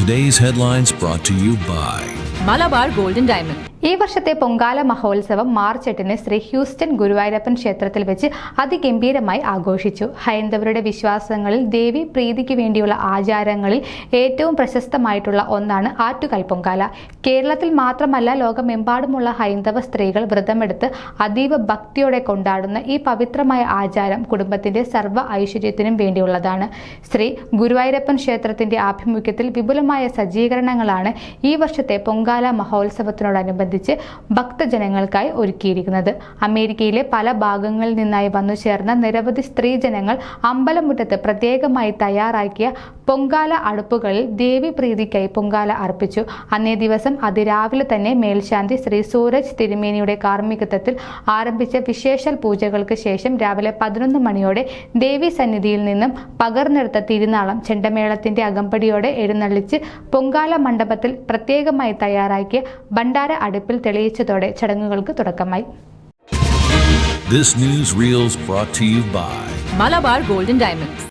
Today's headlines brought to you by Malabar golden diamond. ഈ വർഷത്തെ പൊങ്കാല മഹോത്സവം മാർച്ച് 8-ന് ശ്രീ ഹ്യൂസ്റ്റൺ ഗുരുവായൂരപ്പൻ ക്ഷേത്രത്തിൽ വെച്ച് അതിഗംഭീരമായി ആഘോഷിച്ചു. ഹൈന്ദവരുടെ വിശ്വാസങ്ങളിൽ ദേവി പ്രീതിക്ക് വേണ്ടിയുള്ള ആചാരങ്ങളിൽ ഏറ്റവും പ്രശസ്തമായിട്ടുള്ള ഒന്നാണ് ആറ്റുകാൽ പൊങ്കാല. കേരളത്തിൽ മാത്രമല്ല, ലോകമെമ്പാടുമുള്ള ഹൈന്ദവ സ്ത്രീകൾ വ്രതമെടുത്ത് അതീവ ഭക്തിയോടെ കൊണ്ടാടുന്ന ഈ പവിത്രമായ ആചാരം കുടുംബത്തിന്റെ സർവ്വ ഐശ്വര്യത്തിനും വേണ്ടിയുള്ളതാണ്. ശ്രീ ഗുരുവായൂരപ്പൻ ക്ഷേത്രത്തിന്റെ ആഭിമുഖ്യത്തിൽ വിപുലമായ സജ്ജീകരണങ്ങളാണ് ഈ വർഷത്തെ പൊങ്കാല മഹോത്സവത്തിനോടനുബന്ധിച്ച് ഭക്തജനങ്ങൾക്കായി ഒരുക്കിയിരിക്കുന്നത്. അമേരിക്കയിലെ പല ഭാഗങ്ങളിൽ നിന്നായി വന്നു ചേർന്ന നിരവധി സ്ത്രീജനങ്ങൾ അമ്പലമുറ്റത്ത് പ്രത്യേകമായി തയ്യാറാക്കിയ പൊങ്കാല അടുപ്പുകളിൽ ദേവി പ്രീതിക്കായി പൊങ്കാല അർപ്പിച്ചു. അന്നേ ദിവസം അതിരാവിലെ തന്നെ മേൽശാന്തി ശ്രീ സൂരജ് തിരുമേനിയുടെ കാർമ്മികത്വത്തിൽ ആരംഭിച്ച വിശേഷൽ പൂജകൾക്ക് ശേഷം രാവിലെ 11 മണിയോടെ ദേവി സന്നിധിയിൽ നിന്നും പകർന്നെടുത്ത തിരുനാളം ചെണ്ടമേളത്തിന്റെ അകമ്പടിയോടെ എഴുന്നള്ളിച്ച് പൊങ്കാല മണ്ഡപത്തിൽ പ്രത്യേകമായി തയ്യാറാക്കിയ ഭണ്ഡാര അടുപ്പിൽ തെളിയിച്ചതോടെ ചടങ്ങുകൾക്ക് തുടക്കമായി. This news reels brought to you by Malabar golden diamond.